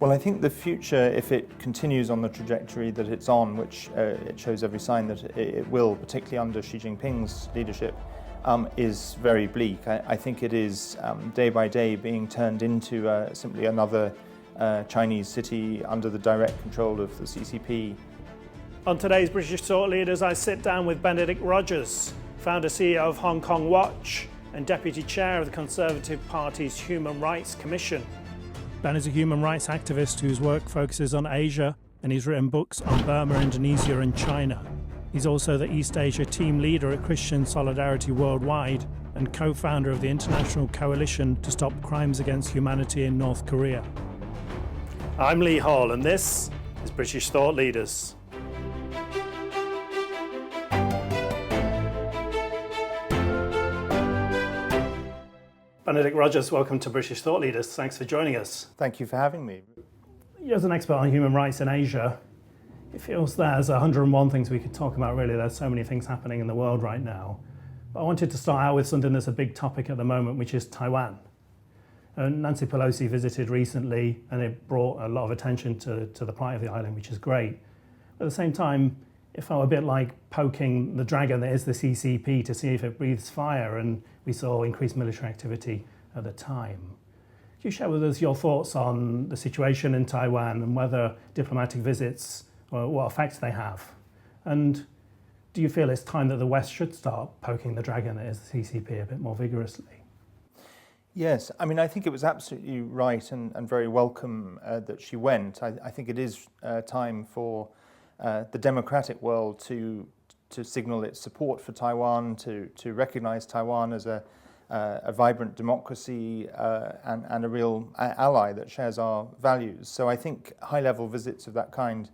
Well, I think the future, if it continues on the trajectory that it's on, which it shows every sign that it will, particularly under Xi Jinping's leadership, is very bleak. I think it is day by day being turned into simply another Chinese city under the direct control of the CCP. On today's British Thought Leaders, I sit down with Benedict Rogers, founder CEO of Hong Kong Watch and deputy chair of the Conservative Party's Human Rights Commission. Ben is a human rights activist whose work focuses on Asia, and he's written books on Burma, Indonesia and China. He's also the East Asia team leader at Christian Solidarity Worldwide and co-founder of the International Coalition to Stop Crimes Against Humanity in North Korea. I'm Lee Hall, and this is British Thought Leaders. Benedict Rogers, welcome to British Thought Leaders. Thanks for joining us. Thank you for having me. As an expert on human rights in Asia, it feels there's 101 things we could talk about, really. There's so many things happening in the world right now. But I wanted to start out with something that's a big topic at the moment, which is Taiwan. And Nancy Pelosi visited recently, and it brought a lot of attention to the plight of the island, which is great. But at the same time, it felt a bit like poking the dragon that is the CCP to see if it breathes fire, and we saw increased military activity at the time. Could you share with us your thoughts on the situation in Taiwan and whether diplomatic visits, or what effects they have? And do you feel it's time that the West should start poking the dragon that is the CCP a bit more vigorously? Yes, I mean, I think it was absolutely right and very welcome that she went. I think it is time for the democratic world to signal its support for Taiwan, to recognize Taiwan as a vibrant democracy and a real ally that shares our values. So I think high-level visits of that kind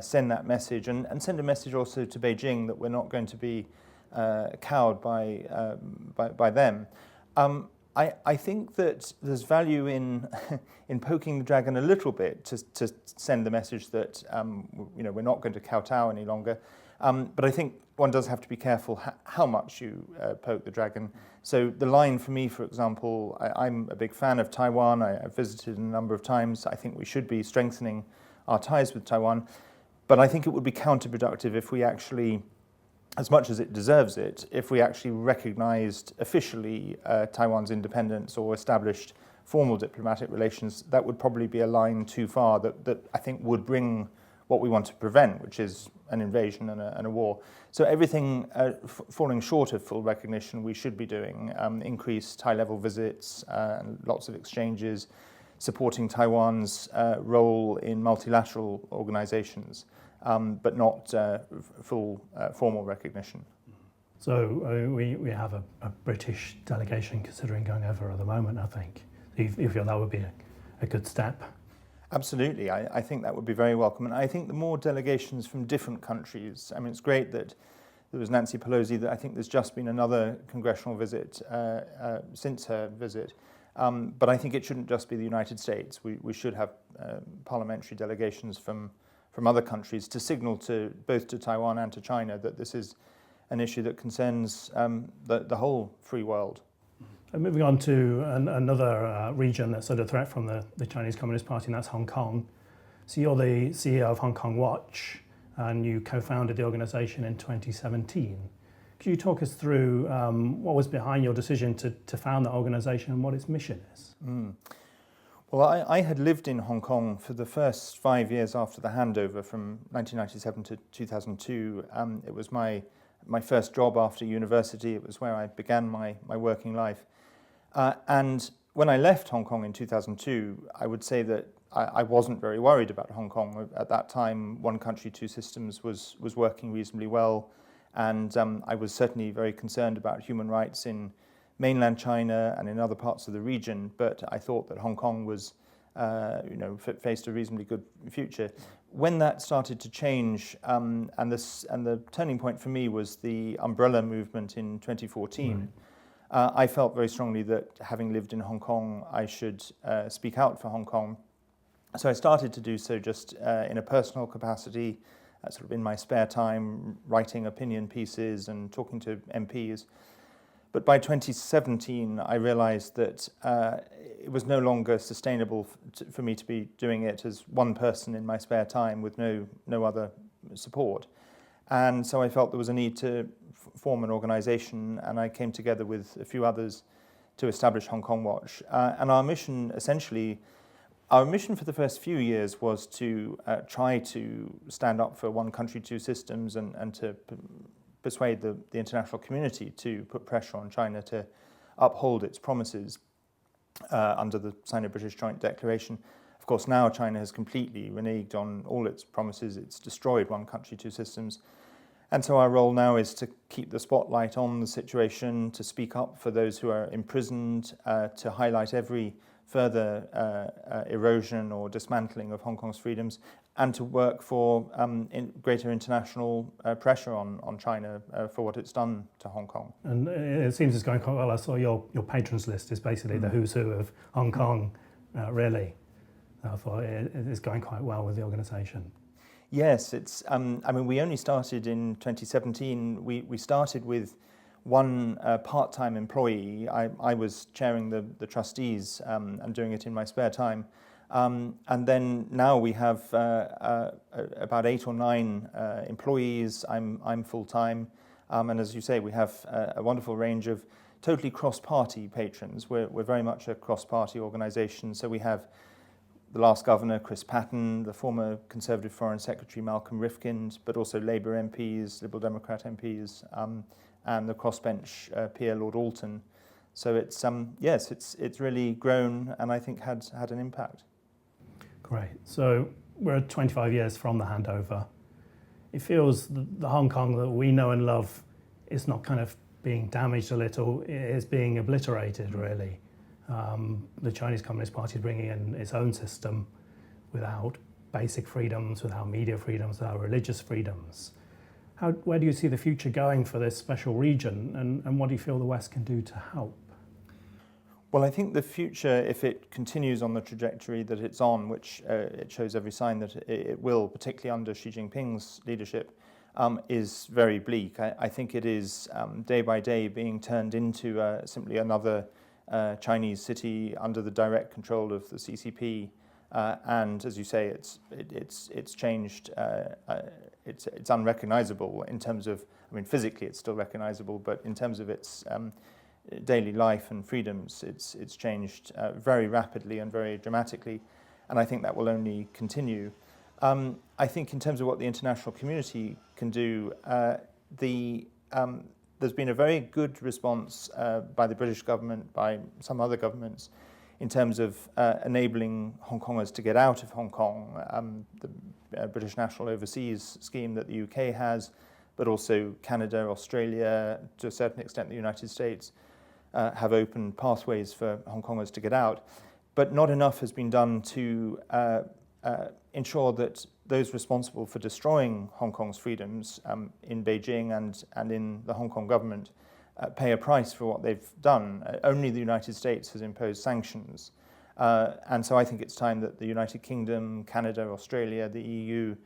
send that message, and send a message also to Beijing that we're not going to be cowed by them. I think that there's value in poking the dragon a little bit to send the message that we're not going to kowtow any longer. But I think one does have to be careful how much you poke the dragon. So the line for me, for example, I'm a big fan of Taiwan. I've visited a number of times. I think we should be strengthening our ties with Taiwan. But I think it would be counterproductive if we actually, as much as it deserves it, if we actually recognized officially Taiwan's independence or established formal diplomatic relations. That would probably be a line too far that I think would bring what we want to prevent, which is an invasion and a war. So everything falling short of full recognition we should be doing, increased high-level visits, and lots of exchanges, supporting Taiwan's role in multilateral organizations, but not full formal recognition. So we have a British delegation considering going over at the moment, I think. You feel that would be a good step? Absolutely. I think that would be very welcome. And I think the more delegations from different countries, I mean, it's great that there was Nancy Pelosi, that I think there's just been another congressional visit since her visit. But I think it shouldn't just be the United States. We should have parliamentary delegations from other countries to signal to both to Taiwan and to China that this is an issue that concerns the whole free world. And moving on to another region that's under threat from the Chinese Communist Party, and that's Hong Kong. So you're the CEO of Hong Kong Watch, and you co-founded the organisation in 2017. Could you talk us through what was behind your decision to found that organisation and what its mission is? Well, I had lived in Hong Kong for the first 5 years after the handover from 1997 to 2002. It was my first job after university. It was where I began my working life. And when I left Hong Kong in 2002, I would say that I wasn't very worried about Hong Kong. At that time, one country, two systems was working reasonably well. And I was certainly very concerned about human rights in mainland China and in other parts of the region. But I thought that Hong Kong was, faced a reasonably good future. When that started to change, and the turning point for me was the umbrella movement in 2014, right. I felt very strongly that having lived in Hong Kong, I should speak out for Hong Kong. So I started to do so just in a personal capacity, sort of in my spare time, writing opinion pieces and talking to MPs. But by 2017, I realized that it was no longer sustainable for me to be doing it as one person in my spare time with no other support. And so I felt there was a need to form an organization, and I came together with a few others to establish Hong Kong Watch. And our mission for the first few years was to try to stand up for one country, two systems, and to persuade the international community to put pressure on China to uphold its promises under the Sino-British Joint Declaration. Of course, now China has completely reneged on all its promises. It's destroyed one country, two systems. And so our role now is to keep the spotlight on the situation, to speak up for those who are imprisoned, to highlight every further erosion or dismantling of Hong Kong's freedoms, and to work for greater international pressure on China for what it's done to Hong Kong. And it seems it's going quite well. I saw your patrons list is basically the who's who of Hong Kong, really. I thought it's going quite well with the organisation. Yes, it's. We only started in 2017. We started with one part-time employee. I was chairing the trustees and doing it in my spare time. And then now we have about 8 or 9 employees. I'm full-time. And as you say, we have a wonderful range of totally cross-party patrons. We're very much a cross-party organisation. So we have the last governor, Chris Patten, the former Conservative Foreign Secretary, Malcolm Rifkind, but also Labour MPs, Liberal Democrat MPs, and the crossbench peer, Lord Alton. So it's it's really grown, and I think had an impact. Great. So we're 25 years from the handover. It feels the Hong Kong that we know and love is not kind of being damaged a little, it is being obliterated, really. The Chinese Communist Party is bringing in its own system without basic freedoms, without media freedoms, without religious freedoms. Where do you see the future going for this special region, and what do you feel the West can do to help? Well, I think the future, if it continues on the trajectory that it's on, which it shows every sign that it will, particularly under Xi Jinping's leadership, is very bleak. I think it is day by day being turned into simply another Chinese city under the direct control of the CCP, and as you say, it's changed. It's unrecognizable in terms of, physically it's still recognizable, but in terms of its daily life and freedoms, it's changed very rapidly and very dramatically, and I think that will only continue. I think in terms of what the international community can do, there's been a very good response by the British government, by some other governments, in terms of enabling Hong Kongers to get out of Hong Kong. The British National Overseas Scheme that the UK has, but also Canada, Australia, to a certain extent the United States, have opened pathways for Hong Kongers to get out. But not enough has been done to ensure that those responsible for destroying Hong Kong's freedoms in Beijing and in the Hong Kong government pay a price for what they've done. Only the United States has imposed sanctions. And so I think it's time that the United Kingdom, Canada, Australia, the EU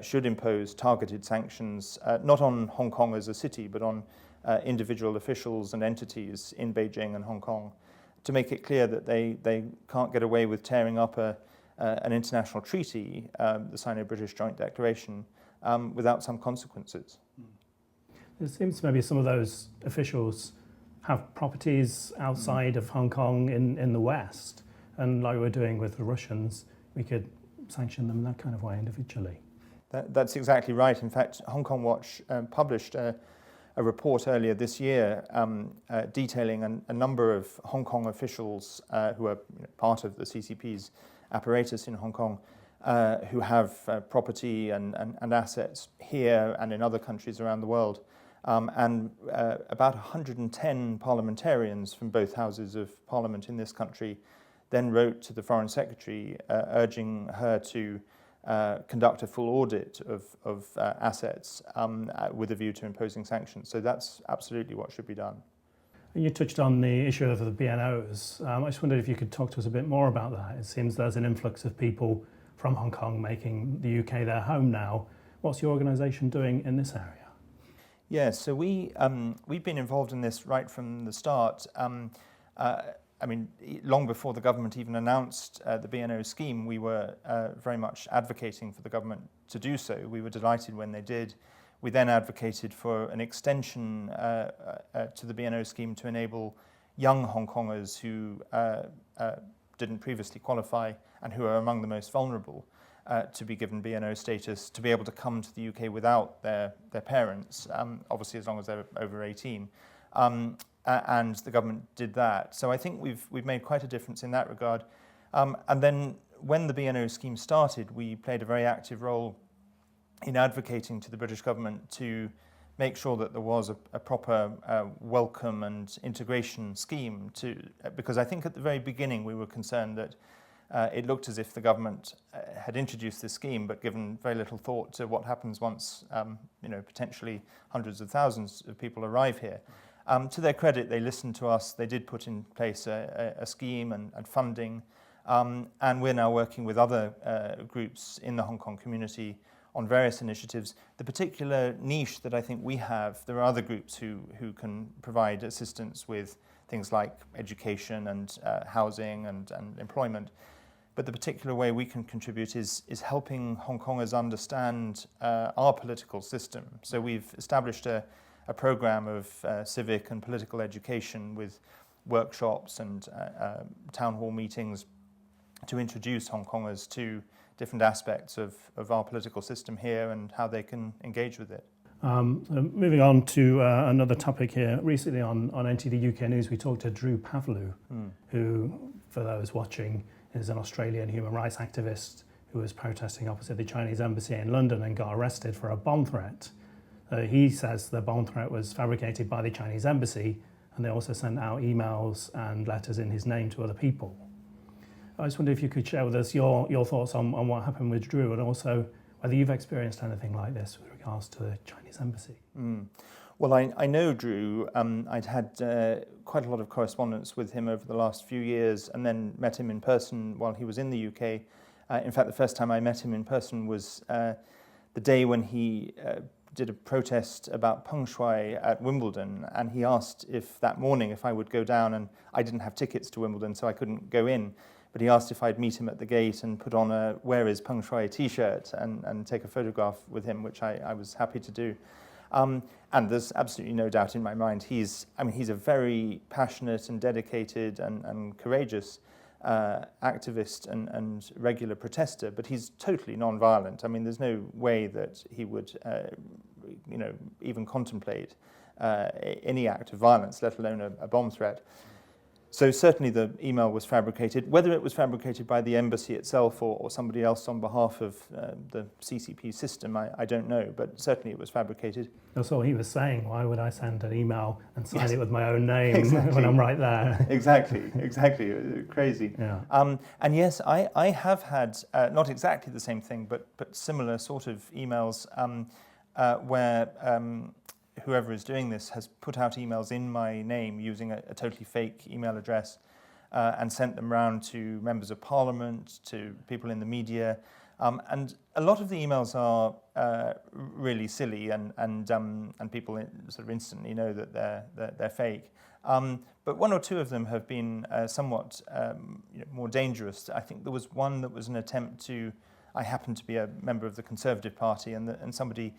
should impose targeted sanctions, not on Hong Kong as a city, but on individual officials and entities in Beijing and Hong Kong, to make it clear that they can't get away with tearing up an international treaty, the Sino-British Joint Declaration, without some consequences. It seems maybe some of those officials have properties outside of Hong Kong in the West, and like we're doing with the Russians, we could sanction them in that kind of way individually. That's exactly right. In fact, Hong Kong Watch published a report earlier this year detailing a number of Hong Kong officials who are part of the CCP's apparatus in Hong Kong, who have property and assets here and in other countries around the world. And about 110 parliamentarians from both houses of parliament in this country then wrote to the Foreign Secretary urging her to conduct a full audit of assets with a view to imposing sanctions. So that's absolutely what should be done. You touched on the issue of the BNOs. I just wondered if you could talk to us a bit more about that. It seems there's an influx of people from Hong Kong making the UK their home now. What's your organisation doing in this area? Yeah, so we've been involved in this right from the start. I mean, long before the government even announced the BNO scheme, we were very much advocating for the government to do so. We were delighted when they did. We then advocated for an extension to the BNO scheme to enable young Hong Kongers who didn't previously qualify and who are among the most vulnerable to be given BNO status, to be able to come to the UK without their parents, obviously as long as they're over 18. And the government did that. So I think we've made quite a difference in that regard. And then when the BNO scheme started, we played a very active role in advocating to the British government to make sure that there was a proper welcome and integration scheme, because I think at the very beginning we were concerned that it looked as if the government had introduced this scheme but given very little thought to what happens once potentially hundreds of thousands of people arrive here. To their credit, they listened to us. They did put in place a scheme and funding, and we're now working with other groups in the Hong Kong community on various initiatives. The particular niche that I think we have, there are other groups who can provide assistance with things like education and housing and employment. But the particular way we can contribute is helping Hong Kongers understand our political system. So we've established a program of civic and political education with workshops and town hall meetings to introduce Hong Kongers to different aspects of our political system here and how they can engage with it. Moving on to another topic here. Recently on NTD UK News, we talked to Drew Pavlou, who, for those watching, is an Australian human rights activist who was protesting opposite the Chinese embassy in London and got arrested for a bomb threat. He says the bomb threat was fabricated by the Chinese embassy, and they also sent out emails and letters in his name to other people. I just wonder if you could share with us your thoughts on what happened with Drew, and also whether you've experienced anything like this with regards to the Chinese embassy. Well, I know Drew. I'd had quite a lot of correspondence with him over the last few years, and then met him in person while he was in the UK. In fact, the first time I met him in person was the day when he did a protest about Peng Shuai at Wimbledon, and he asked if that morning if I would go down, and I didn't have tickets to Wimbledon, so I couldn't go in. But he asked if I'd meet him at the gate and put on a "Where is Peng Shuai" t-shirt and take a photograph with him, which I was happy to do. And there's absolutely no doubt in my mind he's a very passionate and dedicated and courageous activist and regular protester, but he's totally non-violent. I mean, there's no way that he would even contemplate any act of violence, let alone a bomb threat. So certainly the email was fabricated. Whether it was fabricated by the embassy itself or somebody else on behalf of the CCP system, I don't know, but certainly it was fabricated. That's what he was saying. Why would I send an email and sign it with my own name Exactly. when I'm right there? Exactly. Crazy. Yeah. And yes, I have had, not exactly the same thing, but similar sort of emails where whoever is doing this has put out emails in my name using a totally fake email address and sent them round to members of parliament, to people in the media. And a lot of the emails are really silly and people sort of instantly know that they're fake. But one or two of them have been somewhat more dangerous. I think there was one that was an attempt to, I happened to be a member of the Conservative Party, and somebody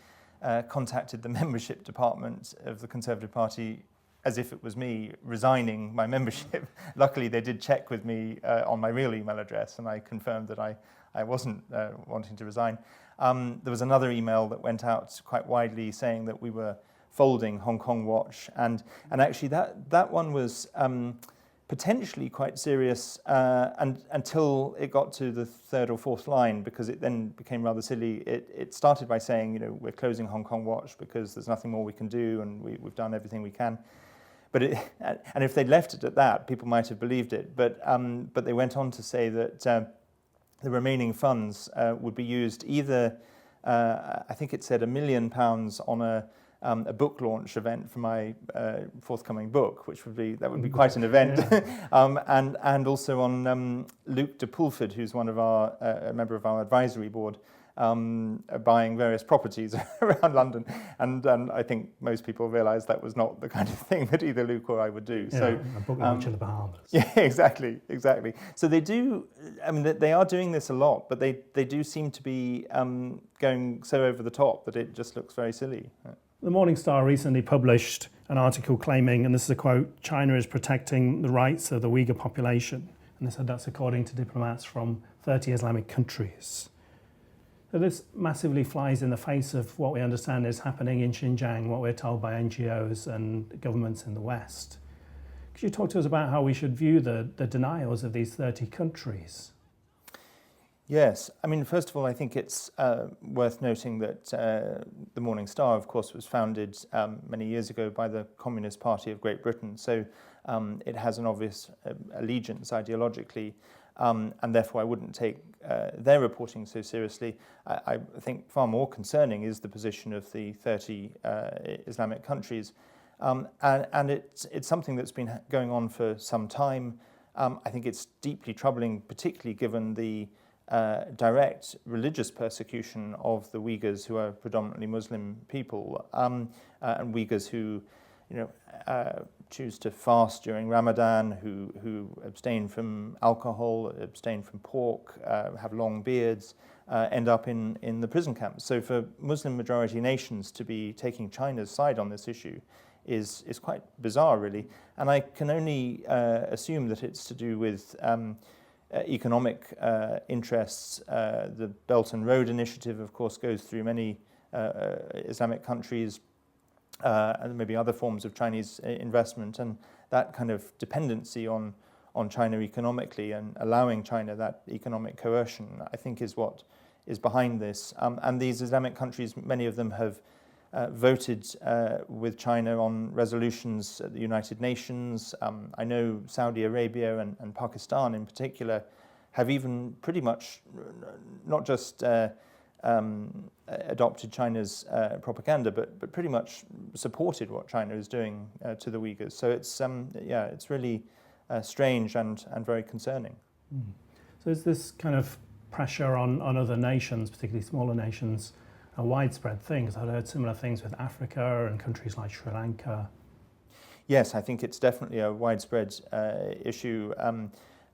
contacted the membership department of the Conservative Party as if it was me resigning my membership. Luckily, they did check with me on my real email address, and I confirmed that I wasn't wanting to resign. There was another email that went out quite widely saying that we were folding Hong Kong Watch, and actually that one was potentially quite serious until it got to the third or fourth line, because it then became rather silly. It started by saying, we're closing Hong Kong Watch because there's nothing more we can do, and we've done everything we can. But and if they'd left it at that, people might have believed it. But they went on to say that the remaining funds would be used either, I think it said £1 million on a book launch event for my forthcoming book, which would be quite an event, yeah. And also on Luc de Pulford, who's one of a member of our advisory board, buying various properties around London, and I think most people realise that was not the kind of thing that either Luke or I would do. Yeah, so a book launch in the Bahamas. Yeah, exactly. So they do. I mean, they are doing this a lot, but they do seem to be going so over the top that it just looks very silly. The Morning Star recently published an article claiming, and this is a quote, "China is protecting the rights of the Uyghur population," and they said that's according to diplomats from 30 Islamic countries. So this massively flies in the face of what we understand is happening in Xinjiang, what we're told by NGOs and governments in the West. Could you talk to us about how we should view the denials of these 30 countries? Yes. I mean, first of all, I think it's worth noting that the Morning Star, of course, was founded many years ago by the Communist Party of Great Britain. So it has an obvious allegiance ideologically. And therefore I wouldn't take their reporting so seriously. I think far more concerning is the position of the 30 Islamic countries. And it's something that's been going on for some time. I think it's deeply troubling, particularly given the direct religious persecution of the Uyghurs, who are predominantly Muslim people, and Uyghurs who choose to fast during Ramadan, who abstain from alcohol, abstain from pork, have long beards, end up in the prison camps. So for Muslim majority nations to be taking China's side on this issue is quite bizarre, really. And I can only assume that it's to do with economic interests. The Belt and Road Initiative, of course, goes through many Islamic countries, and maybe other forms of Chinese investment, and that kind of dependency on China economically and allowing China that economic coercion, I think, is what is behind this. And these Islamic countries, many of them have voted with China on resolutions at the United Nations. I know Saudi Arabia and Pakistan in particular have even pretty much not just adopted China's propaganda, but pretty much supported what China is doing to the Uyghurs. So it's really strange and very concerning. So is this kind of pressure on other nations, particularly smaller nations, a widespread thing? Because I've heard similar things with Africa and countries like Sri Lanka. Yes, I think it's definitely a widespread issue.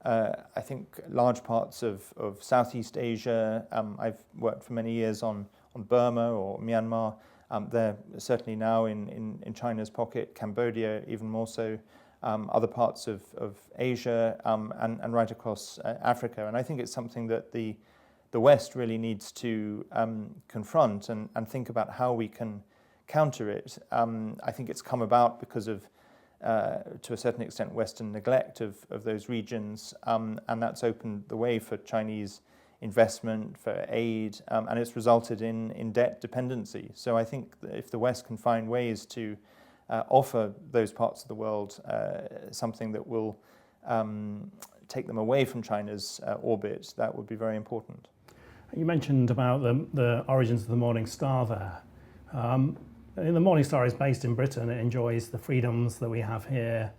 I think large parts of Southeast Asia, I've worked for many years on Burma or Myanmar. They're certainly now in China's pocket, Cambodia even more so, other parts of Asia, and right across Africa. And I think it's something that the West really needs to confront and think about how we can counter it. I think it's come about because of to a certain extent, Western neglect of those regions, and that's opened the way for Chinese investment, for aid, and it's resulted in debt dependency. So I think that if the West can find ways to offer those parts of the world something that will take them away from China's orbit, that would be very important. You mentioned about the origins of the Morning Star there. The Morning Star is based in Britain. It enjoys the freedoms that we have here.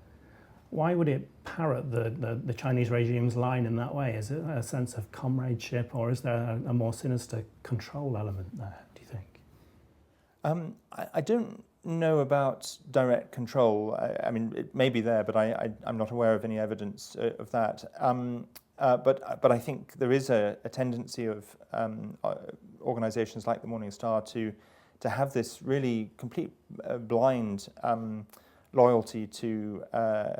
Why would it parrot the Chinese regime's line in that way? Is it a sense of comradeship, or is there a more sinister control element there, do you think? I don't know about direct control. I mean, it may be there, but I'm not aware of any evidence of that. But I think there is a tendency of organisations like the Morning Star to have this really complete blind loyalty to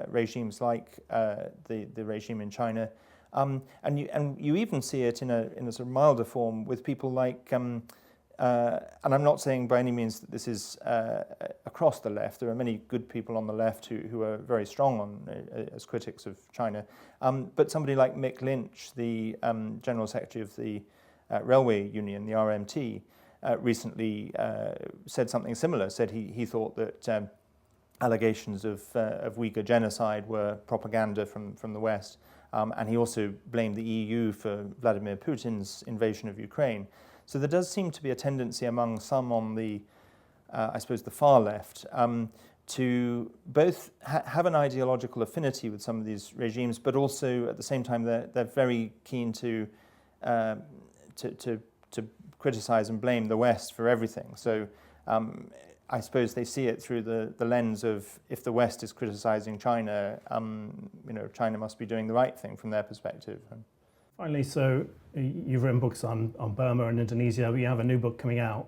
regimes like the regime in China, and you even see it in a sort of milder form with people like, and I'm not saying by any means that this is across the left. There are many good people on the left who are very strong as critics of China, but somebody like Mick Lynch, the General Secretary of the Railway Union, the RMT, recently said something similar. Said he thought that allegations of Uyghur genocide were propaganda from the West, and he also blamed the EU for Vladimir Putin's invasion of Ukraine. So there does seem to be a tendency among some on the I suppose, the far left, to both have an ideological affinity with some of these regimes, but also at the same time they're very keen to criticize and blame the West for everything. So I suppose they see it through the lens of, if the West is criticizing China, China must be doing the right thing from their perspective. Finally, so you've written books on Burma and Indonesia, but you have a new book coming out.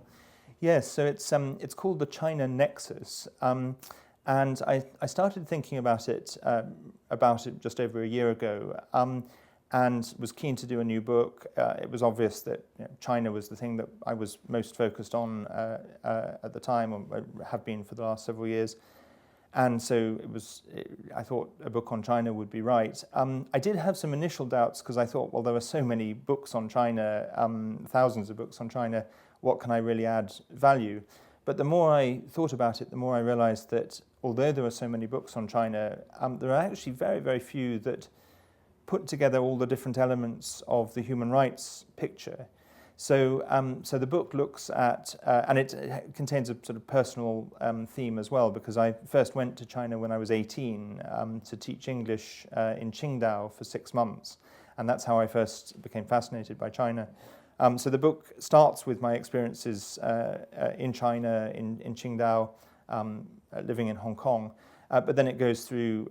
Yes, so it's called The China Nexus, and I started thinking about it just over a year ago, and was keen to do a new book. It was obvious that China was the thing that I was most focused on at the time, or have been for the last several years. And so I thought a book on China would be right. I did have some initial doubts because I thought, well, there were so many books on China, thousands of books on China, what can I really add value? But the more I thought about it, the more I realized that although there were so many books on China, there are actually very, very few that put together all the different elements of the human rights picture. So the book looks at, and it contains a sort of personal theme as well, because I first went to China when I was 18 to teach English in Qingdao for 6 months, and that's how I first became fascinated by China. So the book starts with my experiences in China, in Qingdao, living in Hong Kong, but then it goes through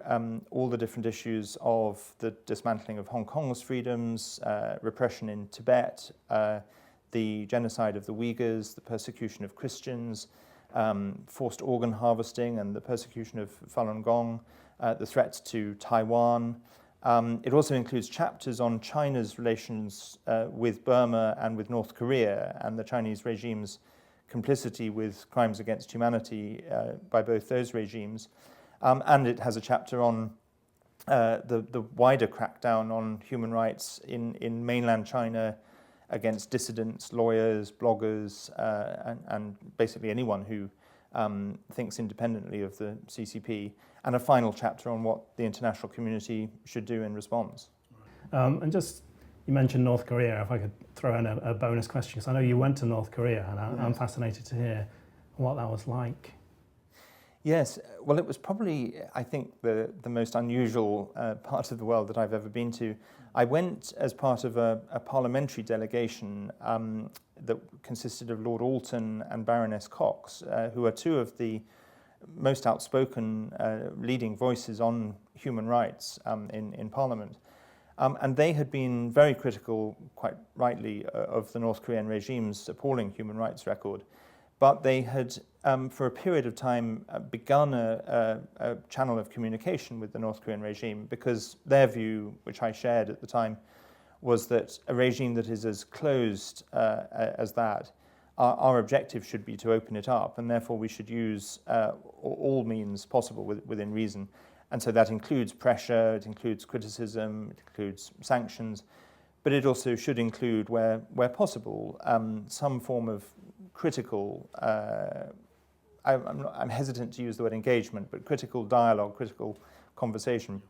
all the different issues of the dismantling of Hong Kong's freedoms, repression in Tibet, the genocide of the Uyghurs, the persecution of Christians, forced organ harvesting and the persecution of Falun Gong, the threat to Taiwan. It also includes chapters on China's relations with Burma and with North Korea, and the Chinese regime's complicity with crimes against humanity by both those regimes. And it has a chapter on the wider crackdown on human rights in mainland China against dissidents, lawyers, bloggers, and basically anyone who thinks independently of the CCP, and a final chapter on what the international community should do in response. And just, you mentioned North Korea, if I could throw in a bonus question, because I know you went to North Korea, and I'm fascinated to hear what that was like. Yes, well, it was probably, I think, the most unusual part of the world that I've ever been to. I went as part of a parliamentary delegation that consisted of Lord Alton and Baroness Cox, who are two of the most outspoken leading voices on human rights in Parliament. And they had been very critical, quite rightly, of the North Korean regime's appalling human rights record. But they had, for a period of time, begun a channel of communication with the North Korean regime, because their view, which I shared at the time, was that a regime that is as closed as that, our objective should be to open it up, and therefore we should use all means possible within reason. And so that includes pressure, it includes criticism, it includes sanctions, but it also should include, where possible, some form of critical, I'm hesitant to use the word engagement, but critical dialogue, critical conversation.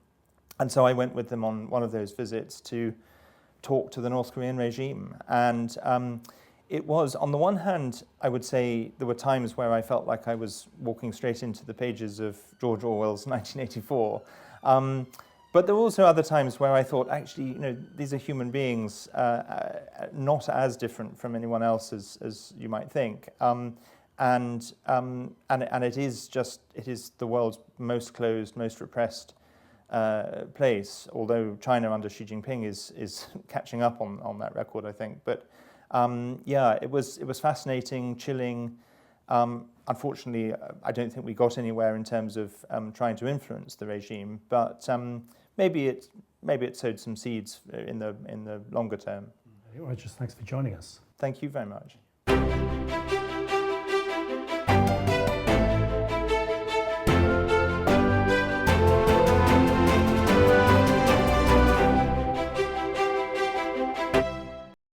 And so I went with them on one of those visits to talk to the North Korean regime. And it was, on the one hand, I would say there were times where I felt like I was walking straight into the pages of George Orwell's 1984. But there were also other times where I thought, actually, these are human beings, not as different from anyone else as you might think. And it is the world's most closed, most repressed place, although China under Xi Jinping is catching up on that record, I think. But it was fascinating, chilling. Unfortunately, I don't think we got anywhere in terms of trying to influence the regime, but maybe it sowed some seeds in the longer term. Rogers, thanks for joining us. Thank you very much.